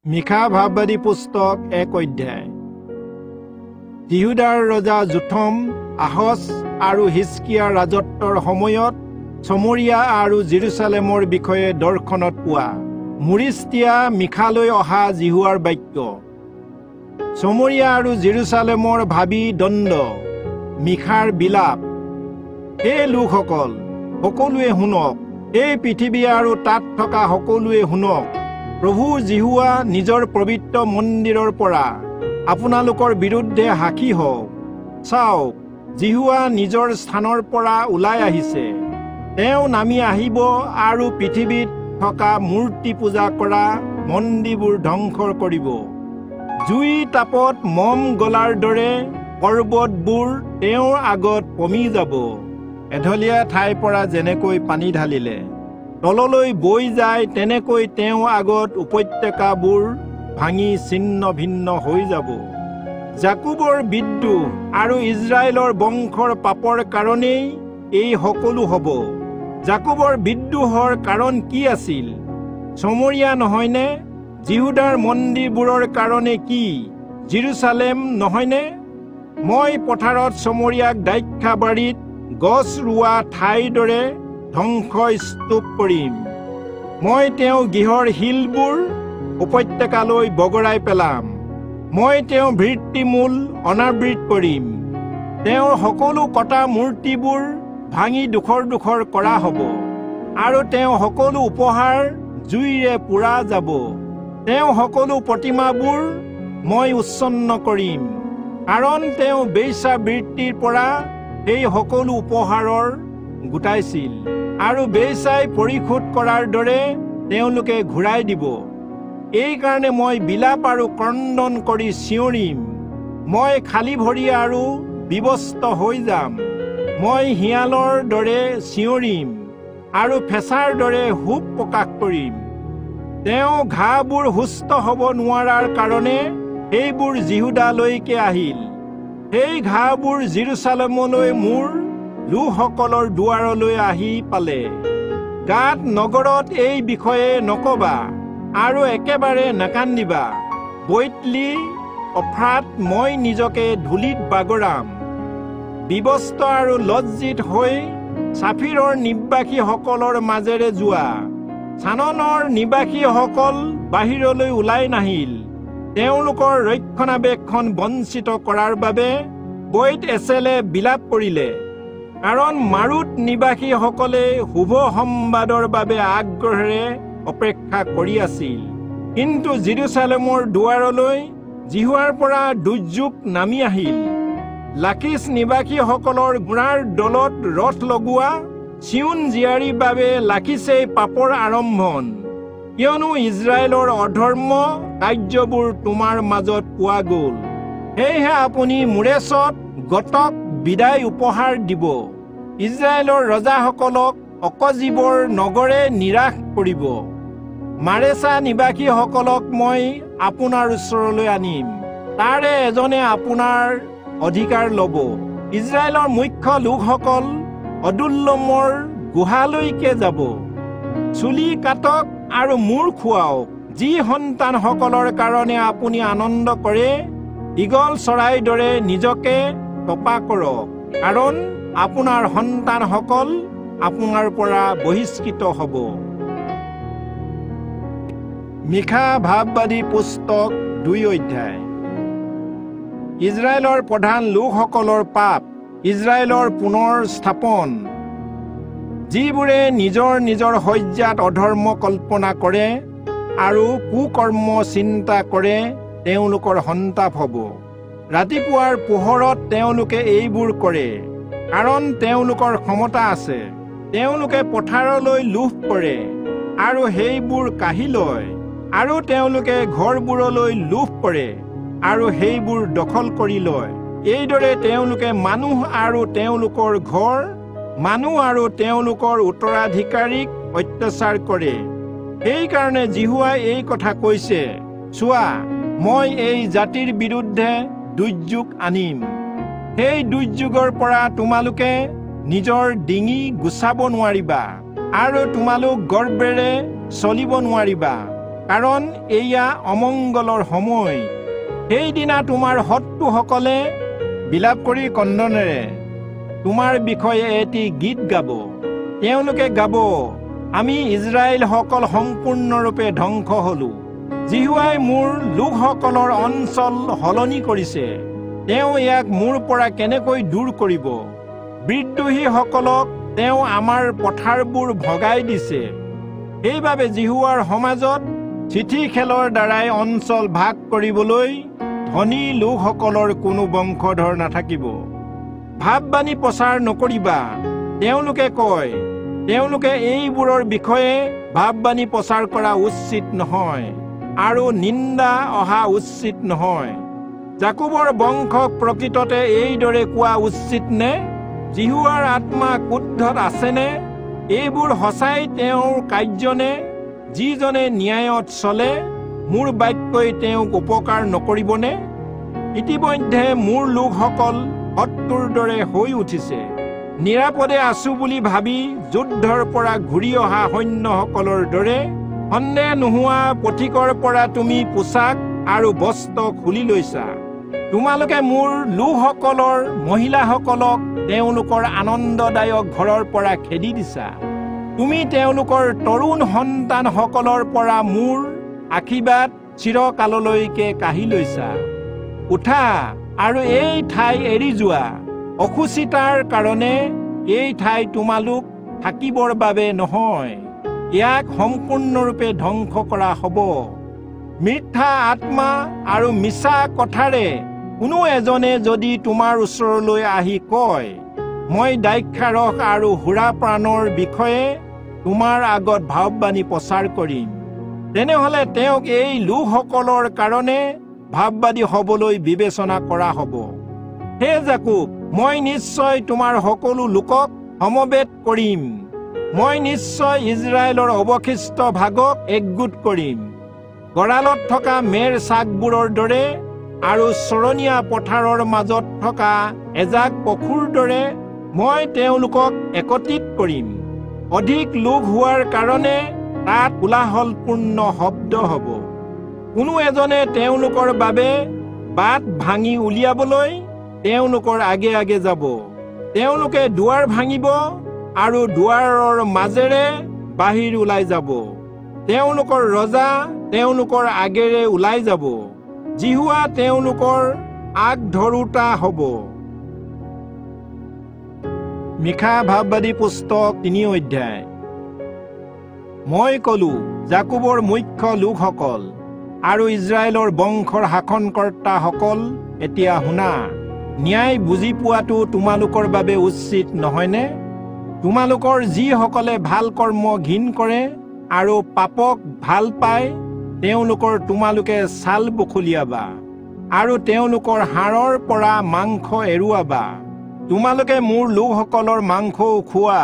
মিখা ভাৱবাদী পুস্তক 1 অধ্যায়। যিহুদাৰ ৰজা জোথম, আহজ আৰু হিজকিয়াৰ ৰাজত্বৰ সময়ত চমৰীয়া আৰু জেৰুচালেমৰ বিষয়ে দৰ্শনত পোৱা মুৰিষ্টিয়া মিখালৈ অহা জিহুৱাৰ বাক্য। চমৰীয়া আৰু জেৰুচালেমৰ ভাবি দণ্ড, মিখাৰ বিলাপ। হে লোকসকল, সকলোৱে শুনক, এই পৃথিৱী আৰু তাত থকা সকলোৱে শুনক। প্ৰভু জিহুৱা নিজৰ পবিত্ৰ মন্দিৰৰ পৰা আপোনালোকৰ বিৰুদ্ধে সাক্ষী হওক। চাওক, জিহুৱা নিজৰ স্থানৰ পৰা ওলাই আহিছে। তেওঁ নামি আহিব আৰু পৃথিৱীত থকা মূৰ্তি পূজা কৰা মন্দিৰবোৰ ধ্বংস কৰিব। জুই তাপত মম গলাৰ দৰে পৰ্বতবোৰ তেওঁৰ আগত পমি যাব। এঢলীয়া ঠাইৰ পৰা যেনেকৈ পানী ঢালিলে তললৈ বৈ যায়, তেনেকৈ তেওঁ আগত উপত্যকাবোৰ ভাঙি ছিন্ন ভিন্ন হৈ যাব। জাকুবৰ বিদ্ৰোহ আৰু ইজৰাইলৰ বংশৰ পাপৰ কাৰণেই এই সকলো হ'ব। জাকুবৰ বিদ্ৰোহৰ কাৰণ কি আছিল? চমৰীয়া নহয়নে? জিহুদাৰ মন্দিৰবোৰৰ কাৰণে কি জেৰুচালেম নহয়নে? মই পথাৰত চমৰীয়াক দ্ৰাক্ষাবাৰীত গছ ৰোৱা ঠাইৰ দৰে ধ্বংসস্তূপ কৰিম। মই তেওঁ গৃহৰ শিলবোৰ উপত্যকালৈ বগৰাই পেলাম। মই তেওঁ ভিত্তিমূল অনাবৃত কৰিম। তেওঁৰ সকলো কটা মূৰ্তিবোৰ ভাঙি ডোখৰ ডোখৰ কৰা হ'ব আৰু তেওঁ সকলো উপহাৰ জুইৰে পোৰা যাব। তেওঁ সকলো প্ৰতিমাবোৰ মই উচ্ছন্ন কৰিম, কাৰণ তেওঁ বেশ্যাবৃত্তিৰ পৰা সেই সকলো উপহাৰৰ গোটাইছিল আৰু বেশ্যাই পৰিশোধ কৰাৰ দৰে তেওঁলোকে ঘূৰাই দিব। এইকাৰণে মই বিলাপ আৰু ক্ৰন্দন কৰি চিঞৰিম। মই খালী ভৰি আৰু বিবস্ত্ৰ হৈ যাম। মই শিয়ালৰ দৰে চিঞৰিম আৰু ফেঁচাৰ দৰে শোক প্ৰকাশ কৰিম। তেওঁ ঘাঁবোৰ সুস্থ হ'ব নোৱাৰাৰ কাৰণে সেইবোৰ জিহুদালৈকে আহিল। সেই ঘাঁবোৰ জেৰুচালেমলৈ মোৰ লোকসকলৰ দুৱাৰলৈ আহি পালে। গাত নগৰত এই বিষয়ে নকবা আৰু একেবাৰে নাকান্দিবা। বৈতলী অফ্ৰাত মই নিজকে ধূলিত বাগৰাম। বিবস্ত্ৰ আৰু লজ্জিত হৈ চাফিৰৰ নিবাসীসকলৰ মাজেৰে যোৱা। চাননৰ নিবাসীসকল বাহিৰলৈ ওলাই নাহিল। তেওঁলোকৰ ৰক্ষণাবেক্ষণ বঞ্চিত কৰাৰ বাবে বৈত এছেলে বিলাপ কৰিলে, কাৰণ মাৰুত নিবাসীসকলে শুভ সম্বাদৰ বাবে আগ্ৰহেৰে অপেক্ষা কৰি আছিল। কিন্তু জেৰুচালেমৰ দুৱাৰলৈ জিহুৱাৰ পৰা দুৰ্যোগ নামি আহিল। লাকিছ নিবাসীসকলৰ ঘোঁৰাৰ দলত ৰথ লগোৱা। চিউন জীয়াৰীৰ বাবে লাকিছেই পাপৰ আৰম্ভণ, কিয়নো ইজৰাইলৰ অধৰ্ম কাৰ্যবোৰ তোমাৰ মাজত পোৱা গ'ল। সেয়েহে আপুনি মোৰেছত গতক বিদায় উপহাৰ দিব। ইজৰাইলৰ ৰজাসকলক অকজীবৰ নগৰে নিৰাশ কৰিব। মাৰেছা নিবাসীসকলক মই আপোনাৰ ওচৰলৈ আনিম। তাৰে এজনে আপোনাৰ অধিকাৰ ল'ব। ইজৰাইলৰ মুখ্য লোকসকল অদুল্লমৰ গুহালৈকে যাব। চুলি কাটক আৰু মূৰ খুৱাওক। যি সন্তানসকলৰ কাৰণে আপুনি আনন্দ কৰে, ঈগল চৰাইৰ দৰে নিজকে টপা কৰক, কাৰণ আপোনাৰ সন্তানসকল আপোনাৰ পৰা বহিষ্কৃত হ'ব। মিখা ভাৱবাদী পুস্তক 2 অধ্যায়। ইজৰাইলৰ প্ৰধান লোকসকলৰ পাপ, ইজৰাইলৰ পুনৰ স্থাপন। যিবোৰে নিজৰ নিজৰ শয্যাত অধৰ্ম কল্পনা কৰে আৰু কুকৰ্ম চিন্তা কৰে, তেওঁলোকৰ সন্তাপ হ'ব। ৰাতিপুৱাৰ পোহৰত তেওঁলোকে এইবোৰ কৰে, কাৰণ তেওঁলোকৰ ক্ষমতা আছে। তেওঁলোকে পথাৰলৈ লোভ কৰে আৰু সেইবোৰ কাঢ়ি লয়, আৰু তেওঁলোকে ঘৰবোৰলৈ লোভ কৰে আৰু সেইবোৰ দখল কৰি লয়। এইদৰে তেওঁলোকে মানুহ আৰু তেওঁলোকৰ ঘৰ, মানুহ আৰু তেওঁলোকৰ উত্তৰাধিকাৰীক অত্যাচাৰ কৰে। সেইকাৰণে জিহুৱাই এই কথা কৈছে, চোৱা, মই এই জাতিৰ বিৰুদ্ধে দুৰ্যোগ আনিম। সেই দুৰ্যোগৰ পৰা তোমালোকে নিজৰ ডিঙি গুচাব নোৱাৰিবা আৰু তোমালোক গৰ্বেৰে চলিব নোৱাৰিবা। কাৰণ এয়া অমংগলৰ সময়। সেইদিনা তোমাৰ শত্ৰুসকলে বিলাপ কৰি কন্দনেৰে তোমাৰ বিষয়ে এটি গীত গাব। তেওঁলোকে গাব, আমি ইজৰাইলসকল সম্পূৰ্ণৰূপে ধ্বংস হলো। জিহুৱাই মোৰ লোকসকলৰ অঞ্চল সলনি কৰিছে। তেওঁ ইয়াক মোৰ পৰা কেনেকৈ দূৰ কৰিব? বিদ্ৰোহীসকলক তেওঁ আমাৰ পথাৰবোৰ ভগাই দিছে। সেইবাবে জিহুৱাৰ সমাজত চিঠি খেলৰ দ্বাৰাই অঞ্চল ভাগ কৰিবলৈ ধনী লোকসকলৰ কোনো বংশধৰ নাথাকিব। ভাৱবাণী প্ৰচাৰ নকৰিবা, তেওঁলোকে কয়। তেওঁলোকে এইবোৰৰ বিষয়ে ভাৱবাণী প্ৰচাৰ কৰা উচিত নহয় আৰু নিন্দা অহা উচিত নহয়। জাকুবৰ বংশক প্ৰকৃততে এইদৰে কোৱা উচিত নে? জিহুৱাৰ আত্মা ক্ৰোধত আছেনে? এইবোৰ সঁচাই তেওঁৰ কাৰ্যনে? যিজনে ন্যায়ত চলে, মোৰ বাক্যই তেওঁক উপকাৰ নকৰিবনে? ইতিমধ্যে মোৰ লোকসকল শত্ৰুৰ দৰে হৈ উঠিছে। নিৰাপদে আছো বুলি ভাবি যুদ্ধৰ পৰা ঘূৰি অহা সৈন্যসকলৰ দৰে সন্দেহ নোহোৱা পথিকৰ পৰা তুমি পোছাক আৰু বস্ত্ৰ খুলি লৈছা। তোমালোকে মোৰ লোকসকলৰ মহিলাসকলক তেওঁলোকৰ আনন্দদায়ক ঘৰৰ পৰা খেদি দিছা। তুমি তেওঁলোকৰ তৰুণ সন্তানসকলৰ পৰা মোৰ আশীৰ্বাদ চিৰকাললৈকে কাঢ়ি লৈছা। উঠা আৰু এই ঠাই এৰি যোৱা। অসুচিতাৰ কাৰণে এই ঠাই তোমালোক থাকিবৰ বাবে নহয়, ইয়াক সম্পূৰ্ণৰূপে ধ্বংস কৰা হ'ব। মিথ্যা আত্মা আৰু মিছা কথাৰে কোনো এজনে যদি তোমাৰ ওচৰলৈ আহি কয়, মই দ্ৰাক্ষাৰস আৰু সুৰাপানৰ বিষয়ে তোমাৰ আগত ভাৱবাণী প্ৰচাৰ কৰিম, তেনেহলে তেওঁক এই লোকসকলৰ কাৰণে ভাৱবাদী হ'বলৈ বিবেচনা কৰা হ'ব। হে জাকুব, মই নিশ্চয় তোমাৰ সকলো লোকক সমবেত কৰিম। মই নিশ্চয় ইজৰাইলৰ অৱশিষ্ট ভাগক একগোট কৰিম। গড়ালত থকা মেৰ চাকবোৰৰ দৰে আৰু চৰণীয়া পথাৰৰ মাজত থকা এজাক পশুৰ দৰে মই তেওঁলোকক একত্ৰিত কৰিম। অধিক লোক হোৱাৰ কাৰণে তাত কোলাহলপূৰ্ণ শব্দ হ'ব। কোনো এজনে তেওঁলোকৰ বাবে বাট ভাঙি উলিয়াবলৈ তেওঁলোকৰ আগে আগে যাব। তেওঁলোকে দুৱাৰ ভাঙিব আৰু দুৱাৰৰ মাজেৰে বাহিৰ ওলাই যাব। তেওঁলোকৰ ৰজা তেওঁলোকৰ আগেৰে ওলাই যাব। জিহুৱা তেওঁলোকৰ আগধৰোতা হ'ব। মিখা ভাৱবাদী পুস্তক ৩ অধ্যায়। মই কলো, জাকুবৰ মুখ্য লোকসকল আৰু ইজৰাইলৰ বংশৰ শাসনকৰ্তাসকল, এতিয়া শুনা। ন্যায় বুজি পোৱাটো তোমালোকৰ বাবে উচিত নহয়নে? তোমালোকৰ যিসকলে ভাল কৰ্ম ঘিণ কৰে আৰু পাপক ভাল পায়, তেওঁলোকৰ তোমালোকে ছাল বখলিয়াবা আৰু তেওঁলোকৰ হাড়ৰ পৰা মাংস এৰুৱাবা। তোমালোকে মোৰ লোকসকলৰ মাংসও খোৱা।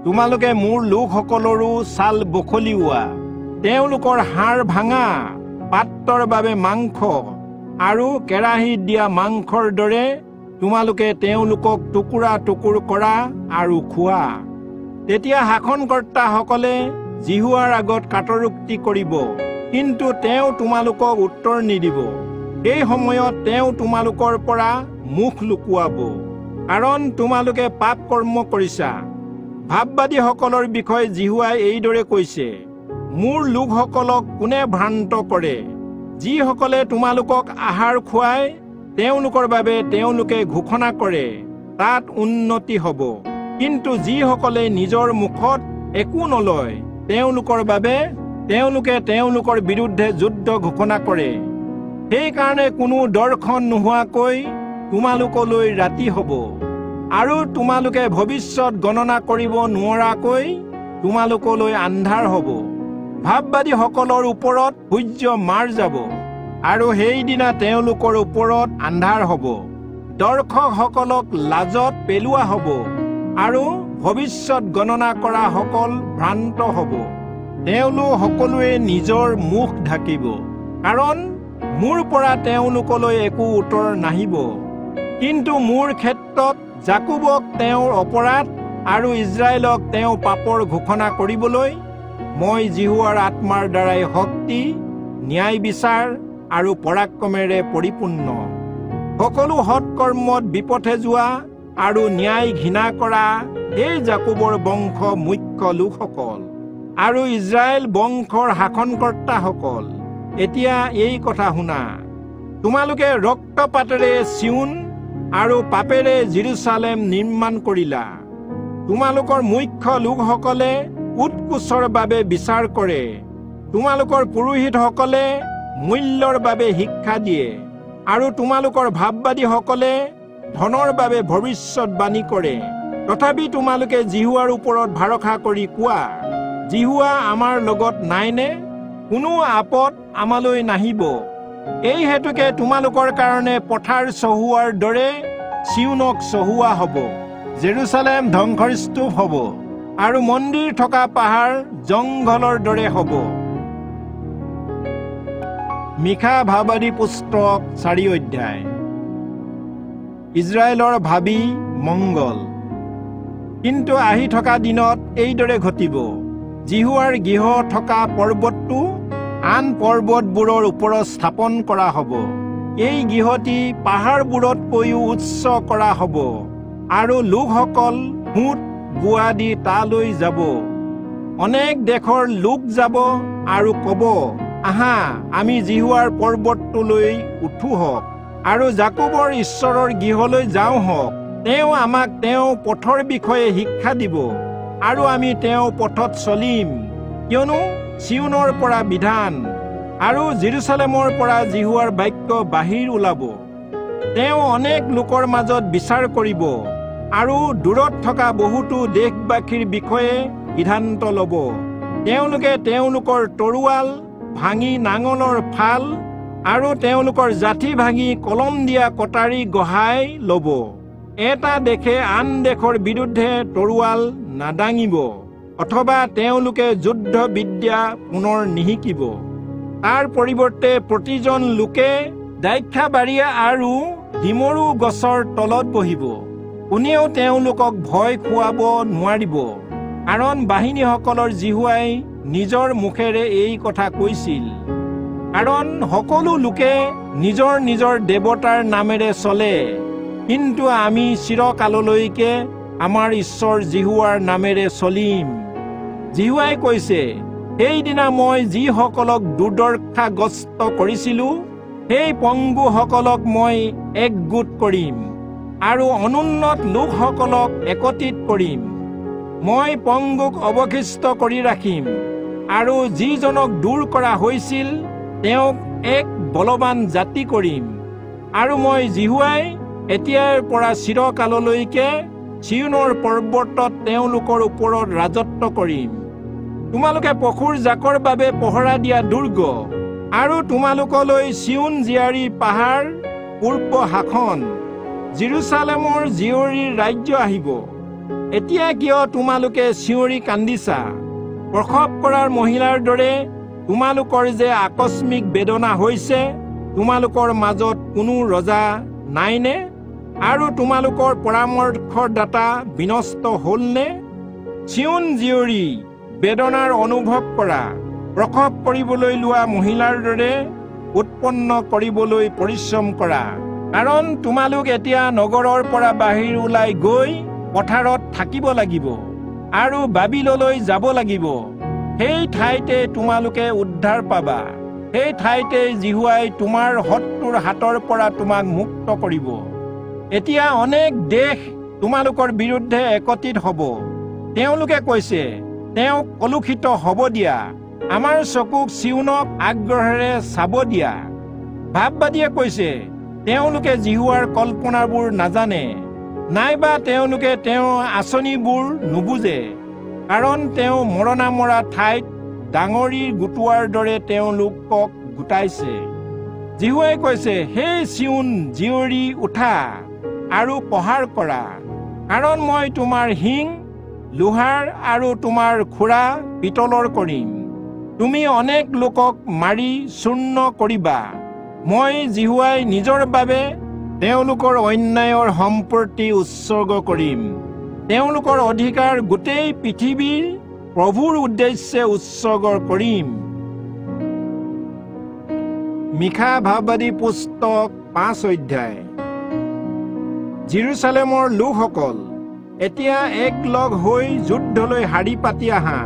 তোমালোকে মোৰ লোকসকলৰো ছাল বখলিওৱা। তেওঁলোকৰ হাড় ভাঙা, পাত্ৰৰ বাবে মাংস আৰু কেৰাহীত দিয়া মাংসৰ দৰে তোমালোকে তেওঁলোকক টুকুৰা টুকুৰ কৰা আৰু খোৱা। তেতিয়া শাসনকৰ্তাসকলে জিহুৱাৰ আগত কাটৰোক্তি কৰিব, কিন্তু তেওঁ তোমালোকক উত্তৰ নিদিব। এই সময়ত তেওঁ তোমালোকৰ পৰা মুখ লুকুৱাব, কাৰণ তোমালোকে পাপ কৰ্ম কৰিছা। ভাৱবাদীসকলৰ বিষয়ে জিহুৱাই এইদৰে কৈছে, মোৰ লোকসকলক কোনে ভ্ৰান্ত কৰে? যিসকলে তোমালোকক আহাৰ খুৱাই তেওঁলোকৰ বাবে তেওঁলোকে ঘোষণা কৰে, তাত উন্নতি হ'ব। কিন্তু যিসকলে নিজৰ মুখত একো নলয়, তেওঁলোকৰ বাবে তেওঁলোকে তেওঁলোকৰ বিৰুদ্ধে যুদ্ধ ঘোষণা কৰে। সেইকাৰণে কোনো দৰ্শন নোহোৱাকৈ তোমালোকলৈ ৰাতি হ'ব আৰু তোমালোকে ভৱিষ্যত গণনা কৰিব নোৱাৰাকৈ তোমালোকলৈ আন্ধাৰ হ'ব। ভাৱবাদীসকলৰ ওপৰত সূৰ্য মাৰ যাব আৰু সেইদিনা তেওঁলোকৰ ওপৰত আন্ধাৰ হ'ব। দৰ্শকসকলক লাজত পেলোৱা হ'ব আৰু ভৱিষ্যত গণনা কৰা সকল ভ্ৰান্ত হ'ব। তেওঁলোক সকলোৱে নিজৰ মুখ ঢাকিব, কাৰণ মোৰ পৰা তেওঁলোকলৈ একো উত্তৰ নাহিব। কিন্তু মোৰ ক্ষেত্ৰত জাকুবক তেওঁৰ অপৰাধ আৰু ইজৰাইলক তেওঁ পাপৰ ঘোষণা কৰিবলৈ মই জিহুৱাৰ আত্মাৰ দ্বাৰাই শক্তি, ন্যায় বিচাৰ আৰু পৰাক্ৰমেৰে পৰিপূৰ্ণ। সকলো সৎকৰ্মত বিপথে যোৱা আৰু ন্যায় ঘৃণা কৰা এই জাকোবৰ বংশ মুখ্য লোকসকল আৰু ইজৰাইল বংশৰ শাসনকৰ্তাসকল, এতিয়া এই কথা শুনা। তোমালোকে ৰক্তপাতেৰে চিউন আৰু পাপেৰে জেৰুজালেম নিৰ্মাণ কৰিলা। তোমালোকৰ মুখ্য লোকসকলে উৎকোচৰ বাবে বিচাৰ কৰে। তোমালোকৰ পুৰোহিতসকলে মূল্যৰ বাবে শিক্ষা দিয়ে আৰু তোমালোকৰ ভাৱবাদীসকলে ধনৰ বাবে ভৱিষ্যৎবাণী কৰে। তথাপি তোমালোকে জিহুৱাৰ ওপৰত ভৰসা কৰি কোৱা, জিহুৱা আমাৰ লগত নাইনে? কোনো আপদ আমালৈ নাহিব। এই হেতুকে তোমালোকৰ কাৰণে পথাৰ চহোৱাৰ দৰে চিউনক চহোৱা হ'ব, জেৰুজালেম ধ্বংসস্তূপ হ'ব আৰু মন্দিৰ থকা পাহাৰ জংঘলৰ দৰে হ'ব। মিখা ভাৱবাদী পুস্তক 4 অধ্যায়। ইজৰাইলৰ ভাবি মংগল। কিন্তু আহি থকা দিনত এইদৰে ঘটিব, জিহুৱাৰ গৃহ থকা পৰ্বতটো আন পৰ্বতবোৰৰ ওপৰত স্থাপন কৰা হ'ব। এই গৃহটি পাহাৰবোৰতকৈও উচ্চ কৰা হ'ব আৰু লোকসকল সোঁত গোৱা দি তালৈ যাব। অনেক দেশৰ লোক যাব আৰু ক'ব, আহা, আমি জিহুৱাৰ পৰ্বতটোলৈ উঠো হওক আৰু জাকোবৰ ঈশ্বৰৰ গৃহলৈ যাওঁ হওক। তেওঁ আমাক তেওঁ পথৰ বিষয়ে শিক্ষা দিব আৰু আমি তেওঁ পথত চলিম। কিয়নো চিউনৰ পৰা বিধান আৰু জেৰুজালেমৰ পৰা জিহুৱাৰ বাক্য বাহিৰ ওলাব। তেওঁ অনেক লোকৰ মাজত বিচাৰ কৰিব আৰু দূৰত থকা বহুতো দেশবাসীৰ বিষয়ে সিদ্ধান্ত ল'ব। তেওঁলোকে তেওঁলোকৰ তৰোৱাল ভাঙি নাঙলৰ ফাল আৰু তেওঁলোকৰ জাঠি ভাঙি কলম দিয়া কটাৰী গহাই ল'ব। এটা দেশে আন দেশৰ বিৰুদ্ধে তৰোৱাল নাদাঙিব অথবা তেওঁলোকে যুদ্ধ বিদ্যা পুনৰ নিশিকিব। তাৰ পৰিৱৰ্তে প্ৰতিজন লোকে দ্ৰাক্ষাবাৰীয়া আৰু ডিমৰু গছৰ তলত বহিব। কোনেও তেওঁলোকক ভয় খুৱাব নোৱাৰিব, কাৰণ বাহিনীসকলৰ জিহুৱাই নিজৰ মুখেৰে এই কথা কৈছিল। কাৰণ সকলো লোকে নিজৰ নিজৰ দেৱতাৰ নামেৰে চলে, কিন্তু আমি চিৰকাললৈকে আমাৰ ঈশ্বৰ জিহুৱাৰ নামেৰে চলিম। জিহুৱাই কৈছে, সেইদিনা মই যিসকলক দুৰ্দশাগ্ৰস্ত কৰিছিলো, সেই পংগুসকলক মই একগোট কৰিম আৰু অনুন্নত লোকসকলক একত্ৰিত কৰিম। মই পংগুক অৱশিষ্ট কৰি ৰাখিম আৰু যিজনক দূৰ কৰা হৈছিল তেওঁক এক বলৱান জাতি কৰিম। আৰু মই জিহুৱাই এতিয়াৰ পৰা চিৰকাললৈকে চিউনৰ পৰ্বতত তেওঁলোকৰ ওপৰত ৰাজত্ব কৰিম। তোমালোকে পশুৰ জাকৰ বাবে পহৰা দিয়া দুৰ্গ আৰু তোমালোকলৈ চিউন জীয়াৰী পাহাৰ পূৰ্ব শাসন, জেৰুজালেমৰ জীয়ৰীৰ ৰাজ্য আহিব। এতিয়া কিয় তোমালোকে চিঞৰি কান্দিছা? প্ৰসৱ কৰাৰ মহিলাৰ দৰে তোমালোকৰ যে আকস্মিক বেদনা হৈছে। তোমালোকৰ মাজত কোনো ৰজা নাইনে? আৰু তোমালোকৰ পৰামৰ্শদাতা বিনষ্ট হ'লনে? চিউন জীয়ৰী, বেদনাৰ অনুভৱ কৰা। প্ৰসৱ কৰিবলৈ লোৱা মহিলাৰ দৰে উৎপন্ন কৰিবলৈ পৰিশ্ৰম কৰা। কাৰণ তোমালোক এতিয়া নগৰৰ পৰা বাহিৰ ওলাই গৈ পথাৰত থাকিব লাগিব আৰু বাবিললৈ যাব লাগিব। সেই ঠাইতে তোমালোকে উদ্ধাৰ পাবা। সেই ঠাইতে জিহুৱাই তোমাৰ শত্ৰুৰ হাতৰ পৰা তোমাক মুক্ত কৰিব। এতিয়া অনেক দেশ তোমালোকৰ বিৰুদ্ধে একত্ৰিত হ'ব। তেওঁলোকে কৈছে, তেওঁক কলুষিত হ'ব দিয়া, আমাৰ চকুক চিউনক আগ্ৰহেৰে চাব দিয়া। ভাৱবাদীয়ে কৈছে, তেওঁলোকে জিহুৱাৰ কল্পনাবোৰ নাজানে, নাইবা তেওঁলোকে তেওঁৰ আঁচনিবোৰ নুবুজে। কাৰণ তেওঁ মৰণা মৰা ঠাইত ডাঙৰীৰ গোটোৱাৰ দৰে তেওঁলোকক গোটাইছে। জিহুৱাই কৈছে, হে চিউন জীয়ৰী, উঠা আৰু প্ৰহাৰ কৰা, কাৰণ মই তোমাৰ শিং লোহাৰ আৰু তোমাৰ খুৰা পিতলৰ কৰিম। তুমি অনেক লোকক মাৰি চূৰ্ণ কৰিবা। মই জিহুৱাই নিজৰ বাবে তেওঁলোকৰ অন্যায়ৰ সম্পত্তি উৎসৰ্গ কৰিম। তেওঁলোকৰ অধিকাৰ গোটেই পৃথিৱীৰ প্ৰভুৰ উদ্দেশ্যে উৎসৰ্গ কৰিম। মিখা ভাৱবাদী পুস্তক 5 অধ্যায়। জেৰুজালেমৰ লোকসকল, এতিয়া একলগ হৈ যুদ্ধলৈ শাৰী পাতি আহা।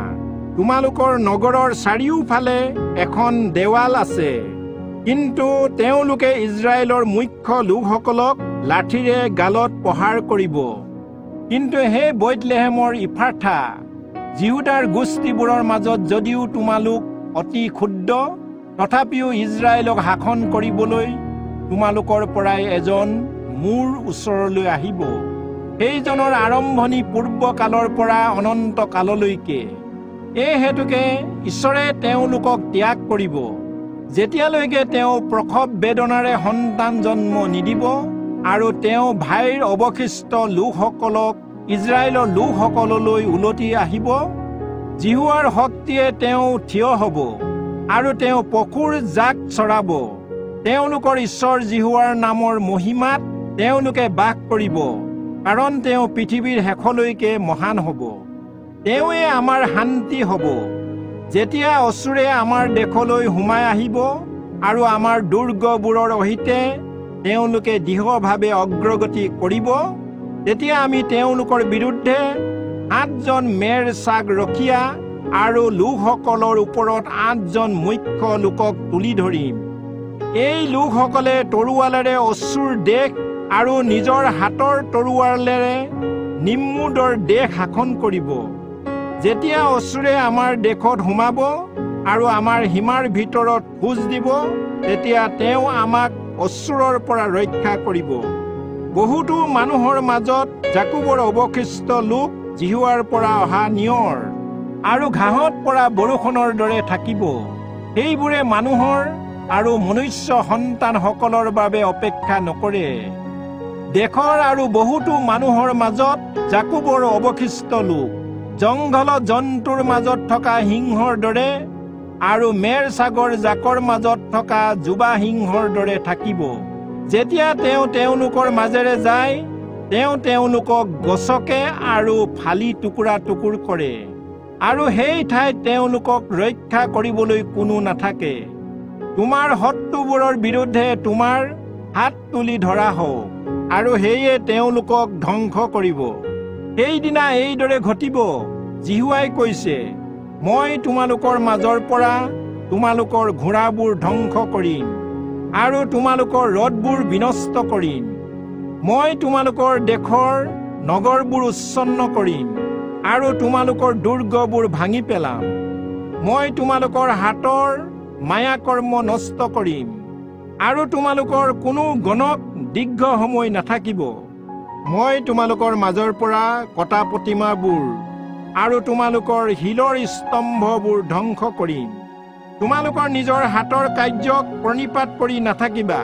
তোমালোকৰ নগৰৰ চাৰিওফালে এখন দেৱাল আছে, কিন্তু তেওঁলোকে ইজৰাইলৰ মুখ্য লোকসকলক লাঠিৰে গালত প্ৰহাৰ কৰিব। কিন্তু হে বেথলেহেমৰ ইফ্ৰাথা, জিহুদাৰ গোষ্ঠীবোৰৰ মাজত যদিও তোমালোক অতি ক্ষুদ্ৰ, তথাপিও ইজৰাইলক শাসন কৰিবলৈ তোমালোকৰ পৰাই এজন মোৰ ওচৰলৈ আহিব, সেইজনৰ আৰম্ভণি পূৰ্বকালৰ পৰা অনন্ত কাললৈকে। এই হেতুকে ঈশ্বৰে তেওঁলোকক ত্যাগ কৰিব, যেতিয়ালৈকে তেওঁ প্ৰসৱ বেদনাৰে সন্তান জন্ম নিদিব আৰু তেওঁ ভাইৰ অৱশিষ্ট লোকসকলক ইজৰাইলৰ লোকসকললৈ উলটি আহিব। জিহুৱাৰ শক্তিয়ে তেওঁ থিয় হ'ব আৰু তেওঁ পশুৰ জাক চৰাব। তেওঁলোকৰ ঈশ্বৰ জিহুৱাৰ নামৰ মহিমাত তেওঁলোকে বাস কৰিব, কাৰণ তেওঁ পৃথিৱীৰ শেষলৈকে মহান হ'ব। তেওঁৱে আমাৰ শান্তি হ'ব। যেতিয়া অসুৰে আমাৰ দেশলৈ সোমাই আহিব আৰু আমাৰ দুৰ্গবোৰৰ সৈতে তেওঁলোকে দৃঢ়ভাৱে অগ্ৰগতি কৰিব, তেতিয়া আমি তেওঁলোকৰ বিৰুদ্ধে 7জন মেৰ চাগ ৰখীয়া আৰু লোকসকলৰ ওপৰত 8জন মুখ্য লোকক তুলি ধৰিম। এই লোকসকলে তৰোৱালেৰে অসুৰ দেশ আৰু নিজৰ হাতৰ তৰোৱালেৰে নিম্মুদৰ দেশ শাসন কৰিব। যেতিয়া অসুৰে আমাৰ দেশত সোমাব আৰু আমাৰ সীমাৰ ভিতৰত খোজ দিব, তেতিয়া তেওঁ আমাক অসুৰৰ পৰা ৰক্ষা কৰিব। বহুতো মানুহৰ মাজত জাকুবৰ অৱশিষ্ট লোক জিহুৱাৰ পৰা অহা নিয়ৰ আৰু ঘাঁহত পৰা বৰষুণৰ দৰে থাকিব। সেইবোৰে মানুহৰ আৰু মনুষ্য সন্তানসকলৰ বাবে অপেক্ষা নকৰে। দেশৰ আৰু বহুতো মানুহৰ মাজত জাকুবৰ অৱশিষ্ট লোক জংঘলত জন্তুৰ মাজত থকা সিংহৰ দৰে আৰু মেৰ চাগৰ জাকৰ মাজত থকা যুৱা সিংহৰ দৰে থাকিব। যেতিয়া তেওঁ তেওঁলোকৰ মাজেৰে যায়, তেওঁ তেওঁলোকক গছকে আৰু ফালি টুকুৰা টুকুৰ কৰে, আৰু সেই ঠাইত তেওঁলোকক ৰক্ষা কৰিবলৈ কোনো নাথাকে। তোমাৰ শত্ৰুবোৰৰ বিৰুদ্ধে তোমাৰ হাত তুলি ধৰা হওক, আৰু সেয়ে তেওঁলোকক ধ্বংস কৰিব। সেইদিনা এইদৰে ঘটিব, জিহুৱাই কৈছে, মই তোমালোকৰ মাজৰ পৰা তোমালোকৰ ঘোঁৰাবোৰ ধ্বংস কৰিম আৰু তোমালোকৰ ৰথবোৰ বিনষ্ট কৰিম। মই তোমালোকৰ দেশৰ নগৰবোৰ উচ্ছন্ন কৰিম আৰু তোমালোকৰ দুৰ্গবোৰ ভাঙি পেলাম। মই তোমালোকৰ হাতৰ মায়াকৰ্ম নষ্ট কৰিম আৰু তোমালোকৰ কোনো গণক দীৰ্ঘ সময় নাথাকিব। মই তোমালোকৰ মাজৰ পৰা কটা প্ৰতিমাবোৰ আৰু তোমালোকৰ শিলৰ স্তম্ভবোৰ ধ্বংস কৰিম। তোমালোকৰ নিজৰ হাতৰ কাৰ্যক প্ৰণিপাত কৰি নাথাকিবা।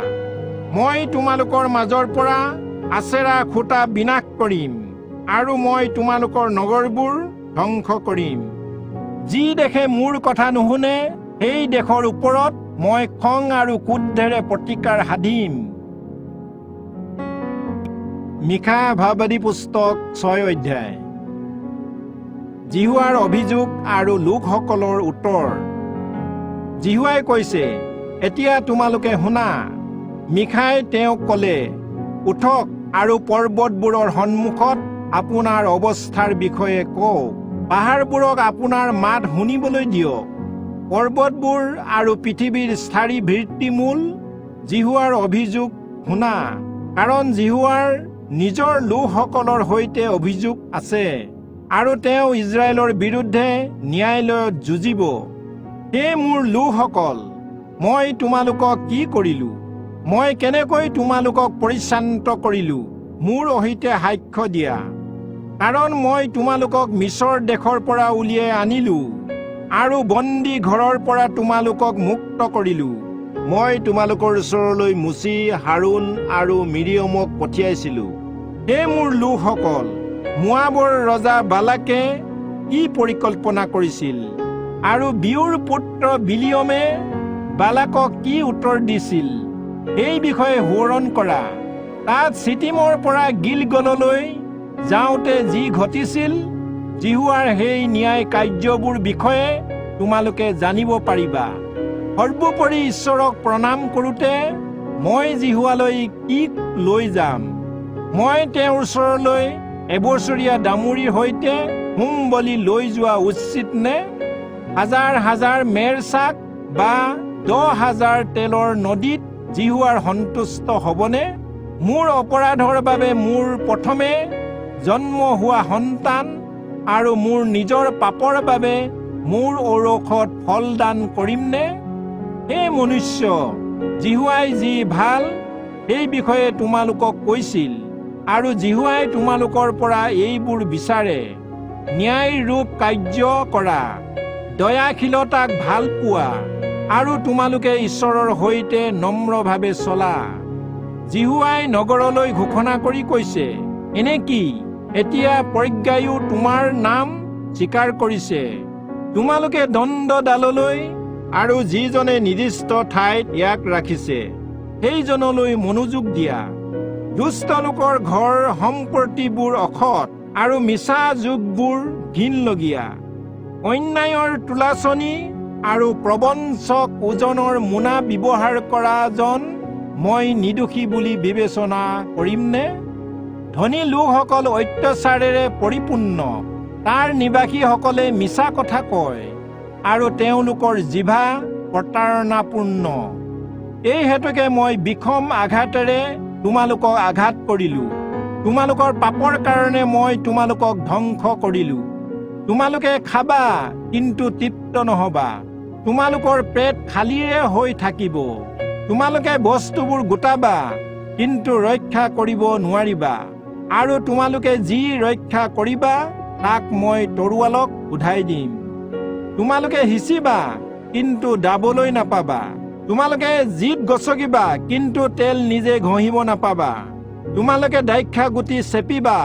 মই তোমালোকৰ মাজৰ পৰা আছেৰা খুঁটা বিনাশ কৰিম আৰু মই তোমালোকৰ নগৰবোৰ ধ্বংস কৰিম। যি দেশে মোৰ কথা নুশুনে, সেই দেশৰ ওপৰত মই খং আৰু ক্ৰোধেৰে প্ৰতিকাৰ সাধিম। মিখা ভাৱবাদী পুস্তক 6 অধ্যায়। জিহুৱাৰ অভিযোগ আৰু লোকসকলৰ উত্তৰ। জিহুৱাই কৈছে, এতিয়া তোমালোকে শুনা। মিখাই তেওঁক ক'লে, উঠক আৰু পৰ্বতবোৰৰ সন্মুখত আপোনাৰ অৱস্থাৰ বিষয়ে কওক। পাহাৰবোৰক আপোনাৰ মাত শুনিবলৈ দিয়ক। পৰ্বতবোৰ আৰু পৃথিৱীৰ স্থায়ী ভিত্তিমূল জিহুৱাৰ অভিযোগ শুনা, কাৰণ জিহুৱাৰ নিজৰ লোকসকলৰ সৈতে অভিযোগ আছে আৰু তেওঁ ইজৰাইলৰ বিৰুদ্ধে ন্যায়ালয়ত যুঁজিব। হে মোৰ লোকসকল, মই তোমালোকক কি কৰিলো? মই কেনেকৈ তোমালোকক পৰিচান্ত কৰিলো? মোৰ সৈতে সাক্ষ্য দিয়া। কাৰণ মই তোমালোকক মিছৰ দেশৰ পৰা উলিয়াই আনিলো আৰু বন্দী ঘৰৰ পৰা তোমালোকক মুক্ত কৰিলো। মই তোমালোকৰ ওচৰলৈ মুচি, হাৰুন আৰু মিৰিয়মক পঠিয়াইছিলো। হে মোৰ লোকসকল, মোৱাবৰ ৰজা বালাকে কি পৰিকল্পনা কৰিছিল আৰু বিউৰ পুত্ৰ বিলিয়মে বালাকক কি উত্তৰ দিছিল, এই বিষয়ে সোঁৱৰণ কৰা। তাত চিটিমৰ পৰা গিলগললৈ যাওঁতে যি ঘটিছিল জিহুৱাৰ সেই ন্যায় কাৰ্যবোৰ বিষয়ে তোমালোকে জানিব পাৰিবা। সৰ্বোপৰি ঈশ্বৰক প্ৰণাম কৰোঁতে মই জিহুৱালৈ কি লৈ যাম? মই তেওঁৰ ওচৰলৈ এবছৰীয়া দামুৰীৰ সৈতে হোম বলি লৈ যোৱা উচিত নে? হাজাৰ হাজাৰ মেৰ চাক বা 10,000 তেলৰ নদীত জিহুৱাৰ সন্তুষ্ট হ'বনে? মোৰ অপৰাধৰ বাবে মোৰ প্ৰথমে জন্ম হোৱা সন্তান আৰু মোৰ নিজৰ পাপৰ বাবে মোৰ ঔৰসত ফলদান কৰিমনে? হে মনুষ্য, জিহুৱাই যি ভাল সেই বিষয়ে তোমালোকক কৈছিল, আৰু জিহুৱাই তোমালোকৰ পৰা এইবোৰ বিচাৰে: ন্যায় ৰূপ কাৰ্য কৰা, দয়াশীলতাক ভাল পোৱা, আৰু তোমালোকে ঈশ্বৰৰ সৈতে নম্ৰভাৱে চলা। জিহুৱাই নগৰলৈ ঘোষণা কৰি কৈছে, এনে কি এতিয়া প্ৰজ্ঞায়ো তোমাৰ নাম স্বীকাৰ কৰিছে। তোমালোকে দণ্ডডাললৈ আৰু যিজনে নিৰ্দিষ্ট ঠাইত ইয়াক ৰাখিছে সেইজনলৈ মনোযোগ দিয়া। দুষ্ট লোকৰ ঘৰ সম্পত্তিবোৰ অসৎ আৰু মিছা যুগবোৰ ঘিনলগীয়া। অন্যায়ৰ তোলাচনী আৰু প্ৰবঞ্চক ওজনৰ মোনা ব্যৱহাৰ কৰাজন মই নিৰ্দোষী বুলি বিবেচনা কৰিমনে? ধনী লোকসকল অত্যাচাৰেৰে পৰিপূৰ্ণ, তাৰ নিবাসীসকলে মিছা কথা কয় আৰু তেওঁলোকৰ জিভা প্ৰতাৰণাপূৰ্ণ। এই হেতুকে মই বিষম আঘাতেৰে তোমালোকক আঘাত কৰিলোঁ। তোমালোকৰ পাপৰ কাৰণে মই তোমালোকক ধ্বংস কৰিলোঁ। তোমালোকে খাবা কিন্তু তৃপ্ত নহবা, তোমালোকৰ পেট খালীৰে হৈ থাকিব। তোমালোকে বস্তুবোৰ গোটাবা কিন্তু ৰক্ষা কৰিব নোৱাৰিবা, আৰু তোমালোকে যি ৰক্ষা কৰিবা তাক মই তৰোৱালক উধাই দিম। তোমালোকে সিঁচিবা কিন্তু দাবলৈ নাপাবা, তোমালোকে জীত গছকিবা কিন্তু তেল নিজে ঘঁহিব নাপাবা। তোমালোকে দ্ৰাক্ষা গুটি চেপিবা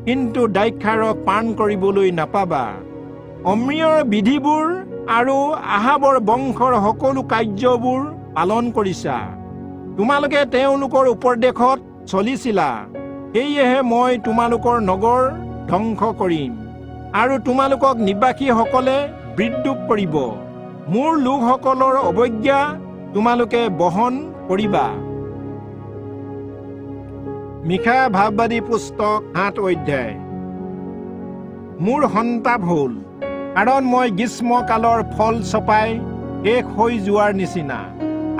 কিন্তু দ্ৰাক্ষাৰস পান কৰিবলৈ নাপাবা। অম্ৰিয়ৰ বিধিবোৰ আৰু আহাবৰ বংশৰ সকলো কাৰ্যবোৰ পালন কৰিছা। তোমালোকে তেওঁলোকৰ উপদেশত চলিছিলা, সেয়েহে মই তোমালোকৰ নগৰ ধ্বংস কৰিম আৰু তোমালোকক নিবাসীসকলে বিদ্ৰোহ কৰিব। মোৰ লোকসকলৰ অৱজ্ঞা তোমালোকে বহন কৰিবা। মিশা ভাৱবাদী পুস্তক 7 অধ্যায়। মোৰ সন্তাপ হ'ল, কাৰণ মই গ্ৰীষ্মকালৰ ফল চপাই শেষ হৈ যোৱাৰ নিচিনা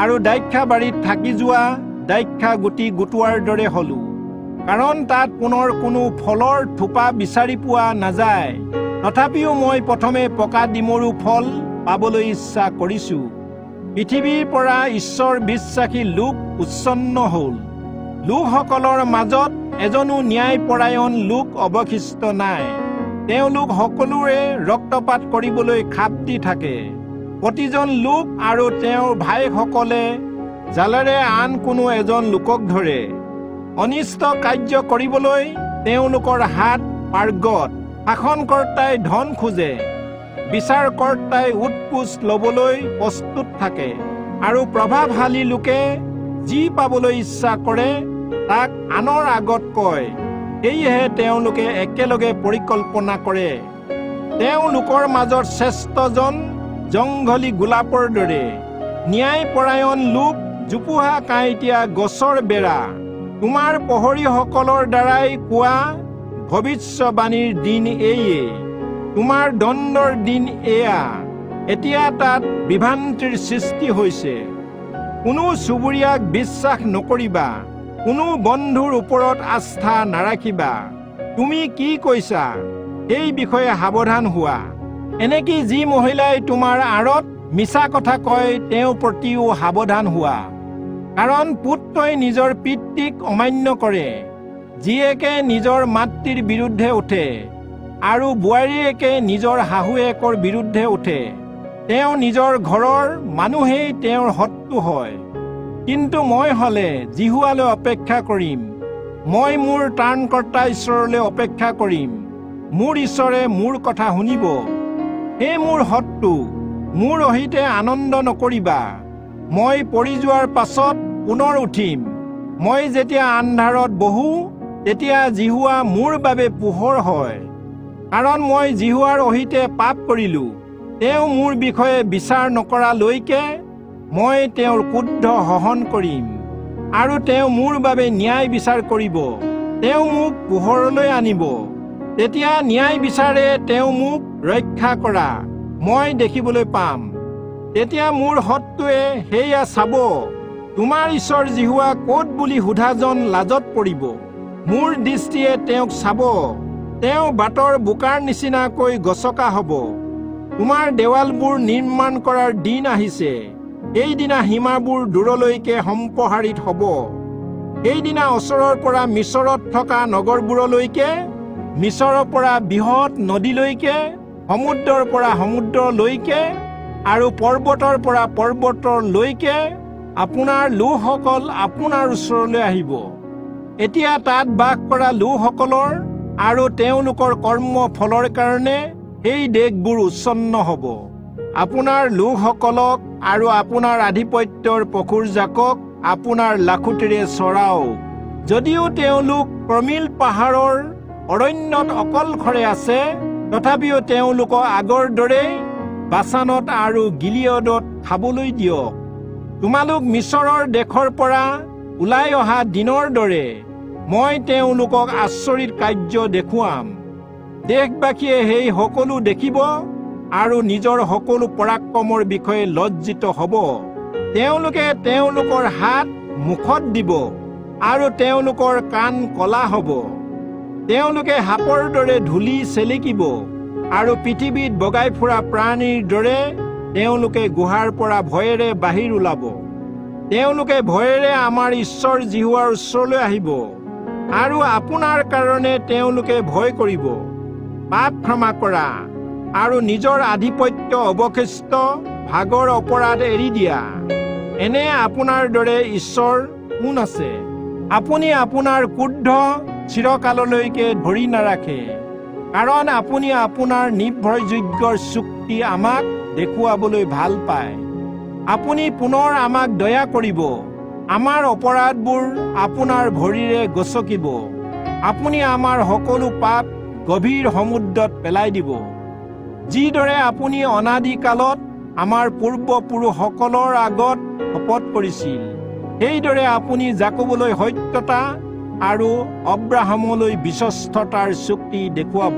আৰু দ্ৰাক্ষা বাৰীত থাকি যোৱা দ্ৰাক্ষা গুটি গোটোৱাৰ দৰে হলো, কাৰণ তাত পুনৰ কোনো ফলৰ থোপা বিচাৰি পোৱা নাযায়। তথাপিও মই প্ৰথমে পকা ডিমৰু ফল পাবলৈ ইচ্ছা কৰিছো। পৃথিৱীৰ পৰা ঈশ্বৰ বিশ্বাসী লোক উচ্ছন্ন হ'ল। লোকসকলৰ মাজত এজনো ন্যায়পৰায়ণ লোক অৱশিষ্ট নাই। তেওঁলোক সকলোৰে ৰক্তপাত কৰিবলৈ খাপ দি থাকে। প্ৰতিজন লোক আৰু তেওঁৰ ভাইসকলে জালেৰে আন কোনো এজন লোকক ধৰে। অনিষ্ট কাৰ্য কৰিবলৈ তেওঁলোকৰ হাত পাৰ্গত। শাসনকৰ্তাই ধন খোজে, বিচাৰকৰ্তাই উৎপোচ ল'বলৈ প্ৰস্তুত থাকে, আৰু প্ৰভাৱশালী লোকে যি পাবলৈ ইচ্ছা কৰে তাক আনৰ আগত কয়। সেয়েহে তেওঁলোকে একেলগে পৰিকল্পনা কৰে। তেওঁলোকৰ মাজত শ্ৰেষ্ঠজন জংঘলী গোলাপৰ দৰে, ন্যায়পৰায়ণ লোক জোপোহা কাঁইটীয়া গছৰ বেৰা। তোমাৰ প্ৰহৰীসকলৰ দ্বাৰাই কোৱা ভৱিষ্যবাণীৰ দিন এইয়ে, তোমাৰ দণ্ডৰ দিন এয়া। এতিয়া তাত বিভ্ৰান্তিৰ সৃষ্টি হৈছে। কোনো চুবুৰীয়াক বিশ্বাস নকৰিবা, কোনো বন্ধুৰ ওপৰত আস্থা নাৰাখিবা। তুমি কি কৈছা সেই বিষয়ে সাৱধান হোৱা। এনেকি যি মহিলাই তোমাৰ আঁৰত মিছা কথা কয় তেওঁৰ প্ৰতিও সাৱধান হোৱা। কাৰণ পুত্ৰই নিজৰ পিতৃক অমান্য কৰে, জীয়েকে নিজৰ মাতৃৰ বিৰুদ্ধে উঠে, আৰু বোৱাৰীয়েকে নিজৰ শাহুৱেকৰ বিৰুদ্ধে উঠে। তেওঁ নিজৰ ঘৰৰ মানুহেই তেওঁৰ শত্ৰু হয়। কিন্তু মই হ'লে জিহুৱালৈ অপেক্ষা কৰিম। মই মোৰ ত্ৰাণকৰ্তা ঈশ্বৰলৈ অপেক্ষা কৰিম। মোৰ ঈশ্বৰে মোৰ কথা শুনিব। হে মোৰ শত্ৰু, মোৰ সহিতে আনন্দ নকৰিবা। মই পৰি যোৱাৰ পাছত পুনৰ উঠিম। মই যেতিয়া আন্ধাৰত বহো তেতিয়া জিহুৱা মোৰ বাবে পোহৰ হয়। কাৰণ মই জিহুৱাৰ অহিতে পাপ কৰিলো। তেওঁ মোৰ বিষয়ে বিচাৰ নকৰালৈকে মই তেওঁৰ ক্ৰোধ সহন কৰিম, আৰু তেওঁ মোৰ বাবে ন্যায় বিচাৰ কৰিব। তেওঁ মোক পোহৰলৈ আনিব। তেতিয়া ন্যায় বিচাৰে তেওঁ মোক ৰক্ষা কৰা মই দেখিবলৈ পাম। তেতিয়া মোৰ শত্ৰুৱে সেয়া চাব, তোমাৰ ঈশ্বৰ জিহুৱা ক'ত বুলি সোধাজন লাজত পৰিব। মোৰ দৃষ্টিয়ে তেওঁক চাব, তেওঁ বাটৰ বোকাৰ নিচিনাকৈ গছকা হ'ব। তোমাৰ দেৱালবোৰ নিৰ্মাণ কৰাৰ দিন আহিছে। সেইদিনা সীমাবোৰ দূৰলৈকে সম্প্ৰসাৰিত হ'ব। সেইদিনা ওচৰৰ পৰা মিছৰত থকা নগৰবোৰলৈকে, মিছৰৰ পৰা বৃহৎ নদীলৈকে, সমুদ্ৰৰ পৰা সমুদ্ৰলৈকে আৰু পৰ্বতৰ পৰা পৰ্বতলৈকে আপোনাৰ লোকসকল আপোনাৰ ওচৰলৈ আহিব। এতিয়া তাত বাস কৰা লোকসকলৰ আৰু তেওঁলোকৰ কৰ্ম ফলৰ কাৰণে সেই দেশবোৰ উচ্ছন্ন হ'ব। আপোনাৰ লোকসকলক আৰু আপোনাৰ আধিপত্যৰ পশুৰজাকক আপোনাৰ লাখুটিৰে চৰাওক। যদিও তেওঁলোক প্ৰমিল পাহাৰৰ অৰণ্যত অকলশৰে আছে, তথাপিও তেওঁলোকক আগৰ দৰেই বাছানত আৰু গিলিয়দত খাবলৈ দিয়ক। তোমালোক মিছৰৰ দেশৰ পৰা ওলাই অহা দিনৰ দৰে মই তেওঁলোকক আচৰিত কাৰ্য দেখুৱাম। দেশবাসীয়ে সেই সকলো দেখিব আৰু নিজৰ সকলো পৰাক্ৰমৰ বিষয়ে লজ্জিত হ'ব। তেওঁলোকে তেওঁলোকৰ হাত মুখত দিব আৰু তেওঁলোকৰ কাণ কলা হ'ব। তেওঁলোকে সাপৰ দৰে ধূলি চেলেকিব আৰু পৃথিৱীত বগাই ফুৰা প্ৰাণীৰ দৰে তেওঁলোকে গুহাৰ পৰা ভয়েৰে বাহিৰ ওলাব। তেওঁলোকে ভয়েৰে আমাৰ ঈশ্বৰ জিহুৱাৰ ওচৰলৈ আহিব আৰু আপোনাৰ কাৰণে তেওঁলোকে ভয় কৰিব। পাপ ক্ষমা কৰা আৰু নিজৰ আধিপত্য অৱশিষ্ট ভাগৰ অপৰাধ এৰি দিয়া। এনে আপোনাৰ দৰে ঈশ্বৰ কোন আছে? আপুনি আপোনাৰ ক্ৰোধ চিৰকাললৈকে ধৰি নাৰাখে, কাৰণ আপুনি আপোনাৰ নিৰ্ভৰযোগ্য চুক্তি আমাক দেখুৱাবলৈ ভাল পায়। আপুনি পুনৰ আমাক দয়া কৰিব। আমাৰ অপৰাধবোৰ আপোনাৰ ভৰিৰে গছকিব। আপুনি আমাৰ সকলো পাপ গভীৰ সমুদ্ৰত পেলাই দিব। যিদৰে আপুনি অনাদিকালত আমাৰ পূৰ্বপুৰুষসকলৰ আগত শপত কৰিছিল, সেইদৰে আপুনি জাকবলৈ সত্যতা আৰু অব্ৰাহামলৈ বিশ্বস্ততাৰ চুক্তি দেখুৱাব।